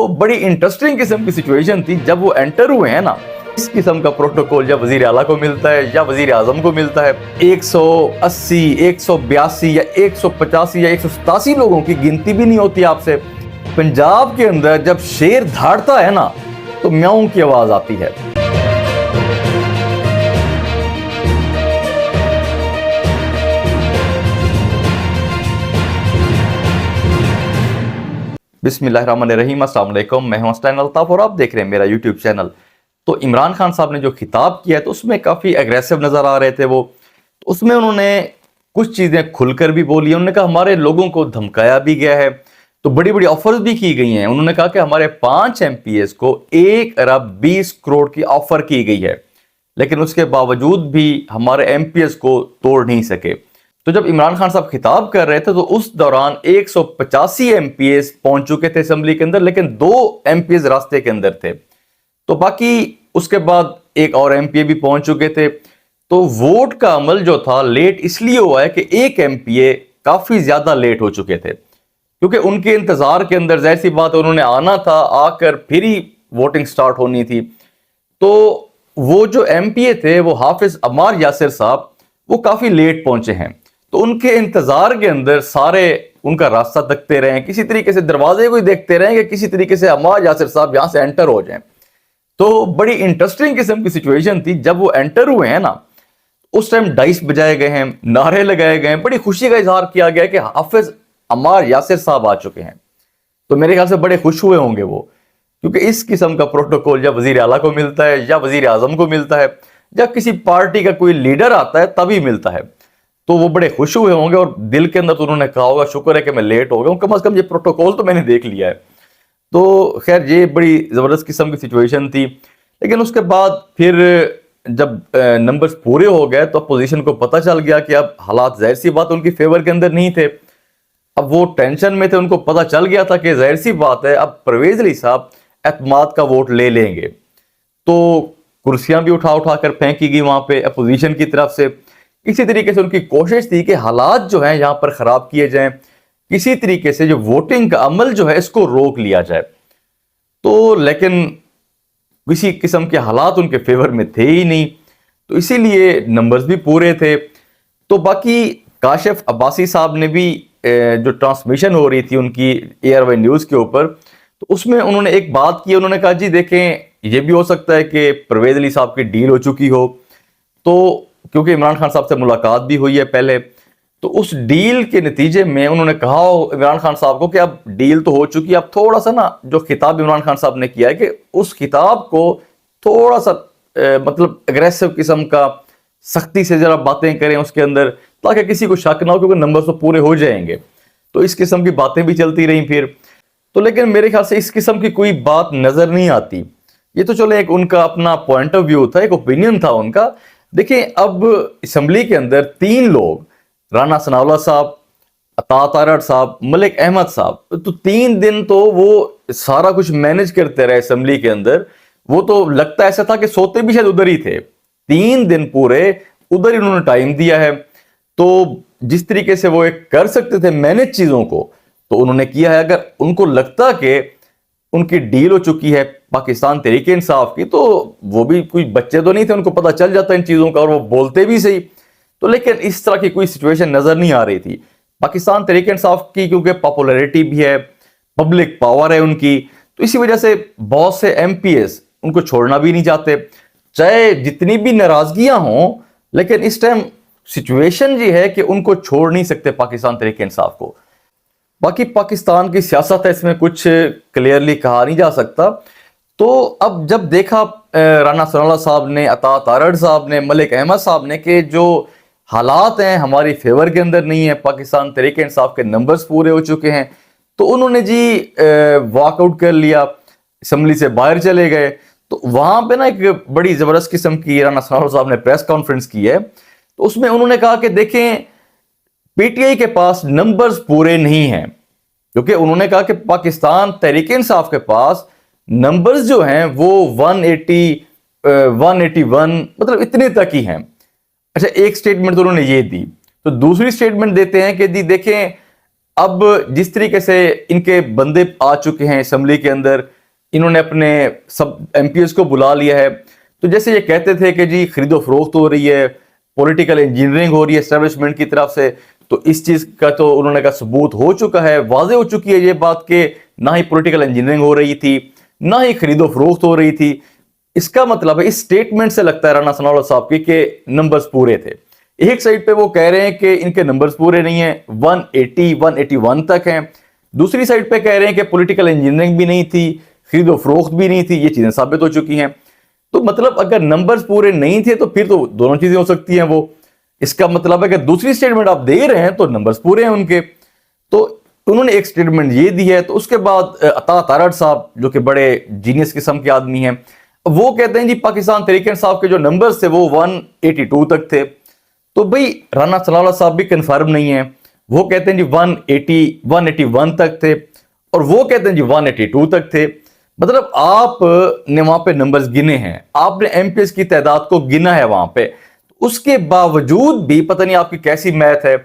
बड़ी इंटरेस्टिंग किस्म की सिचुएशन थी जब वो एंटर हुए हैं ना। इस किस्म का प्रोटोकॉल जब वजीर आला को मिलता है या वजीर आजम को मिलता है, 180, 182 या 185 या 187 लोगों की गिनती भी नहीं होती आपसे। पंजाब के अंदर जब शेर धाड़ता है ना तो म्याऊं की आवाज आती है। बिस्मिल्लाहिर्रहमानिर्रहीम, अस्सलाम वालेकुम। मैं हूं हसन अल्ताफ और आप देख रहे हैं मेरा यूट्यूब चैनल। तो इमरान खान साहब ने जो खिताब किया है तो उसमें काफ़ी एग्रेसिव नज़र आ रहे थे वो। तो उसमें उन्होंने कुछ चीज़ें खुलकर भी बोली। उन्होंने कहा हमारे लोगों को धमकाया भी गया है, तो बड़ी बड़ी ऑफर्स भी की गई हैं। उन्होंने कहा कि हमारे 5 MPs को 1 अरब 20 करोड़ की ऑफर की गई है, लेकिन उसके बावजूद भी हमारे MPs को तोड़ नहीं सके। तो जब इमरान खान साहब खिताब कर रहे थे तो उस दौरान 185 MPs पहुंच चुके थे असेंबली के अंदर, लेकिन 2 MPs रास्ते के अंदर थे। तो बाकी उसके बाद एक और MPA भी पहुंच चुके थे। तो वोट का अमल जो था लेट इसलिए हुआ है कि एक MPA काफी ज्यादा लेट हो चुके थे, क्योंकि उनके इंतजार के अंदर जाहिर सी बात उन्होंने आना था, आकर फिर ही वोटिंग स्टार्ट होनी थी। तो वो जो MPA थे वो हाफिज अम्मार यासिर साहब, वो काफी लेट पहुंचे हैं। तो उनके इंतजार के अंदर सारे उनका रास्ता तकते रहे, किसी तरीके से दरवाजे को ही देखते रहे कि किसी तरीके से अम्मार यासिर साहब यहां से एंटर हो जाएं। तो बड़ी इंटरेस्टिंग किस्म की सिचुएशन थी जब वो एंटर हुए हैं ना। उस टाइम डाइस बजाए गए हैं, नारे लगाए गए हैं, बड़ी खुशी का इजहार किया गया कि हाफिज अम्मार यासिर साहब आ चुके हैं। तो मेरे ख्याल से बड़े खुश हुए होंगे वो, क्योंकि इस किस्म का प्रोटोकॉल जब वजीर आला को मिलता है या वजीर आजम को मिलता है, जब किसी पार्टी का कोई लीडर आता है तभी मिलता है, तो वो बड़े खुश हुए होंगे। और दिल के अंदर तो उन्होंने कहा होगा शुक्र है कि मैं लेट हो गया हूं, कम से कम ये प्रोटोकॉल तो मैंने देख लिया है। तो खैर ये बड़ी जबरदस्त किस्म की सिचुएशन थी। लेकिन उसके बाद फिर जब नंबर्स पूरे हो गए तो अपोजिशन को पता चल गया कि अब हालात जाहिर सी बात उनकी फेवर के अंदर नहीं थे। अब वो टेंशन में थे, उनको पता चल गया था कि जाहिर सी बात है अब परवेज अली साहब एतमाद का वोट ले लेंगे। तो कुर्सियां भी उठा उठा कर फेंकी गई वहां पे अपोजिशन की तरफ से। इसी तरीके से उनकी कोशिश थी कि हालात जो हैं यहाँ पर खराब किए जाएं, किसी तरीके से जो वोटिंग का अमल जो है इसको रोक लिया जाए। तो लेकिन किसी किस्म के हालात उनके फेवर में थे ही नहीं, तो इसीलिए नंबर्स भी पूरे थे। तो बाकी काशिफ अब्बासी साहब ने भी जो ट्रांसमिशन हो रही थी उनकी एयरवे न्यूज़ के ऊपर, तो उसमें उन्होंने एक बात की। उन्होंने कहा जी देखें ये भी हो सकता है कि परवेज अली साहब की डील हो चुकी हो, तो क्योंकि इमरान खान साहब से मुलाकात भी हुई है पहले, तो उस डील के नतीजे में उन्होंने कहा इमरान खान साहब को कि अब डील तो हो चुकी है, अब थोड़ा सा ना जो खिताब इमरान खान साहब ने किया है कि उस खिताब को थोड़ा सा मतलब एग्रेसिव किस्म का सख्ती से जरा बातें करें उसके अंदर, ताकि किसी को शक ना हो, क्योंकि नंबर तो पूरे हो जाएंगे। तो इस किस्म की बातें भी चलती रही फिर। तो लेकिन मेरे ख्याल से इस किस्म की कोई बात नजर नहीं आती। ये तो चलो एक उनका अपना पॉइंट ऑफ व्यू था, एक ओपिनियन था उनका। देखिए अब असेंबली के अंदर 3 लोग, राना सनाउल्लाह साहब, अता तारड़ साहब, मलिक अहमद साहब, तो 3 दिन तो वो सारा कुछ मैनेज करते रहे असेंबली के अंदर। वो तो लगता ऐसा था कि सोते भी शायद उधर ही थे। 3 दिन पूरे उधर ही उन्होंने टाइम दिया है। तो जिस तरीके से वो एक कर सकते थे मैनेज चीजों को, तो उन्होंने किया है। अगर उनको लगता कि उनकी डील हो चुकी है पाकिस्तान तहरीक इंसाफ की, तो वो भी कोई बच्चे तो नहीं थे, उनको पता चल जाता इन चीजों का और वो बोलते भी सही। तो लेकिन इस तरह की कोई सिचुएशन नजर नहीं आ रही थी। पाकिस्तान तहरीक इंसाफ की क्योंकि पॉपुलैरिटी भी है, पब्लिक पावर है उनकी, तो इसी वजह से बहुत से MPs उनको छोड़ना भी नहीं चाहते, चाहे जितनी भी नाराजगियां हों। लेकिन इस टाइम सिचुएशन ये है कि उनको छोड़ नहीं सकते पाकिस्तान तहरीक इंसाफ को। बाकी पाकिस्तान की सियासत है, इसमें कुछ क्लियरली कहा नहीं जा सकता। तो अब जब देखा राना सनाउल्लाह साहब ने, अता तारड़ साहब ने, मलिक अहमद साहब ने कि जो हालात हैं हमारी फेवर के अंदर नहीं है, पाकिस्तान तहरीक इंसाफ के नंबर्स पूरे हो चुके हैं, तो उन्होंने जी वॉकआउट कर लिया, असेंबली से बाहर चले गए। तो वहां पे ना एक बड़ी जबरदस्त किस्म की राना सनाउल्लाह साहब ने प्रेस कॉन्फ्रेंस की है। तो उसमें उन्होंने कहा कि देखें PTI के पास नंबर्स पूरे नहीं हैं, क्योंकि उन्होंने कहा कि पाकिस्तान तहरीक इंसाफ के पास नंबर्स जो हैं वो 180, 181 मतलब इतने तक ही हैं। अच्छा, एक स्टेटमेंट तो उन्होंने ये दी। तो दूसरी स्टेटमेंट देते हैं कि जी देखें अब जिस तरीके से इनके बंदे आ चुके हैं असेंबली के अंदर, انہوں نے اپنے سب ایم پی ایز کو بلا لیا ہے. تو جیسے یہ کہتے تھے کہ جی خرید و فروخت ہو رہی ہے, پولیٹیکل انجینئرنگ ہو رہی ہے اسٹیبلشمنٹ کی طرف سے, تو اس چیز کا تو انہوں نے کہا ثبوت ہو چکا ہے, واضح ہو چکی ہے یہ بات کہ نہ ہی پولیٹیکل انجینئرنگ ہو رہی تھی, نہ ہی خرید و فروخت ہو رہی تھی. اس کا مطلب ہے اس سٹیٹمنٹ سے لگتا ہے رانا ثناء اللہ صاحب کی کہ نمبرز پورے تھے. ایک سائڈ پہ وہ کہہ رہے ہیں کہ ان کے نمبرز پورے نہیں ہیں, 180 181 تک ہیں. دوسری سائڈ پہ کہہ رہے ہیں کہ پولیٹیکل انجینئرنگ بھی نہیں تھی, خرید و فروخت بھی نہیں تھی. یہ چیزیں ثابت ہو چکی ہیں. تو مطلب اگر نمبرز پورے نہیں تھے تو پھر تو دونوں چیزیں ہو سکتی ہیں. وہ اس کا مطلب ہے کہ دوسری سٹیٹمنٹ آپ دے رہے ہیں تو نمبرز پورے ہیں ان کے. تو انہوں نے ایک سٹیٹمنٹ یہ دی ہے. تو اس کے بعد عطا تارڑ صاحب جو کہ بڑے جینیس قسم کے آدمی ہیں, وہ کہتے ہیں جی پاکستان تحریک انصاف کے جو نمبرز تھے وہ 182 تک تھے. تو بھئی رانا ثناء اللہ صاحب بھی کنفرم نہیں ہیں. وہ کہتے ہیں جی 181 تک تھے, اور وہ کہتے ہیں جی 182 تک تھے. مطلب آپ نے وہاں پہ نمبرز گنے ہیں, آپ نے ایم پی ایس کی تعداد کو گنا ہے وہاں پہ. اس کے باوجود بھی پتہ نہیں آپ کی کیسی میتھ ہے,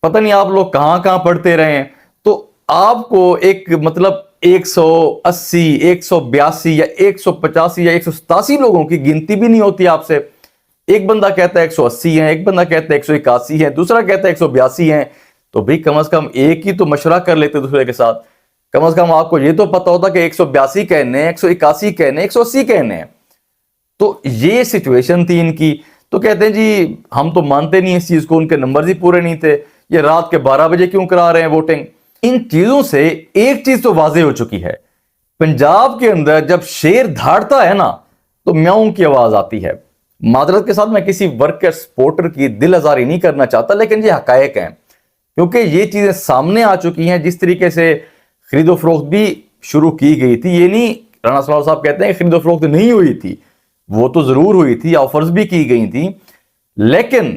پتہ نہیں آپ لوگ کہاں کہاں پڑھتے رہے ہیں, تو آپ کو ایک مطلب 180 182 یا 185 یا 187 لوگوں کی گنتی بھی نہیں ہوتی آپ سے. ایک بندہ کہتا ہے 180 ہیں, ایک بندہ کہتا ہے 181 ہیں, دوسرا کہتا ہے 182 ہیں. تو بھئی کم از کم ایک ہی تو مشورہ کر لیتے دوسرے کے ساتھ. کم از کم آپ کو یہ تو پتہ ہوتا کہ 182 کہنے ہیں, 181 کہنے ہیں, 180 کہنے ہیں. تو یہ سچویشن تھی ان کی. تو کہتے ہیں جی ہم تو مانتے نہیں اس چیز کو, ان کے نمبرز ہی پورے نہیں تھے, یہ رات کے 12 بجے کیوں کرا رہے ہیں ووٹنگ. ان چیزوں سے ایک چیز تو واضح ہو چکی ہے, پنجاب کے اندر جب شیر دھاڑتا ہے نا تو میاؤں کی آواز آتی ہے. معذرت کے ساتھ میں کسی ورکر سپورٹر کی دل آزاری نہیں کرنا چاہتا, لیکن یہ حقائق ہیں, کیونکہ یہ چیزیں سامنے آ چکی ہیں. جس طریقے سے خرید و فروخت بھی شروع کی گئی تھی, یہ نہیں رانا ثناء اللہ صاحب کہتے ہیں خرید و فروخت نہیں ہوئی تھی, وہ تو ضرور ہوئی تھی, آفرز بھی کی گئی تھی. لیکن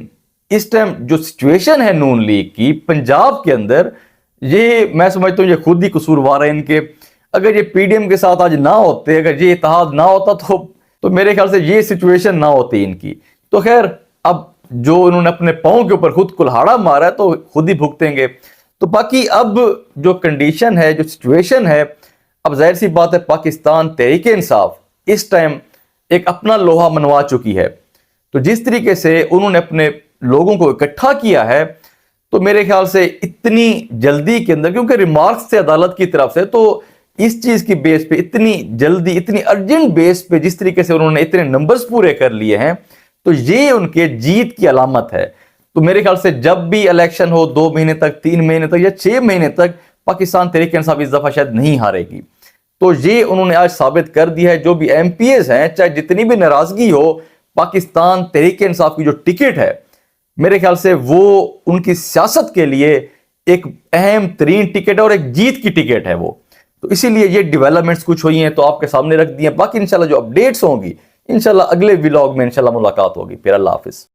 اس ٹائم جو سچویشن ہے نون لیگ کی پنجاب کے اندر, یہ میں سمجھتا ہوں یہ خود ہی قصوروار ہے ان کے. اگر یہ پی ڈی ایم کے ساتھ آج نہ ہوتے, اگر یہ اتحاد نہ ہوتا تو میرے خیال سے یہ سچویشن نہ ہوتی ان کی. تو خیر اب جو انہوں نے اپنے پاؤں کے اوپر خود کلہاڑا مارا ہے تو خود ہی بھگتیں گے. تو باقی اب جو کنڈیشن ہے, جو سچویشن ہے, اب ظاہر سی بات ہے پاکستان تحریک انصاف اس ٹائم ایک اپنا لوہا منوا چکی ہے. تو جس طریقے سے انہوں نے اپنے لوگوں کو اکٹھا کیا ہے, تو میرے خیال سے اتنی جلدی کے اندر, کیونکہ ریمارکس سے عدالت کی طرف سے, تو اس چیز کی بیس پہ اتنی جلدی, اتنی ارجنٹ بیس پہ جس طریقے سے انہوں نے اتنے نمبرز پورے کر لیے ہیں, تو یہ ان کے جیت کی علامت ہے. تو میرے خیال سے جب بھی الیکشن ہو 2 مہینے تک, 3 مہینے تک یا 6 مہینے تک, پاکستان تحریک انصاف اس دفعہ شاید نہیں ہارے گی. تو یہ انہوں نے آج ثابت کر دیا ہے. جو بھی ایم پی ایز ہیں, چاہے جتنی بھی ناراضگی ہو, پاکستان تحریک انصاف کی جو ٹکٹ ہے میرے خیال سے وہ ان کی سیاست کے لیے ایک اہم ترین ٹکٹ ہے اور ایک جیت کی ٹکٹ ہے وہ. تو اسی لیے یہ ڈیولپمنٹس کچھ ہوئی ہیں تو آپ کے سامنے رکھ دی ہیں. باقی انشاءاللہ جو اپڈیٹس ہوں گی انشاءاللہ اگلے ولاگ میں انشاءاللہ ملاقات ہوگی. پھر اللہ حافظ.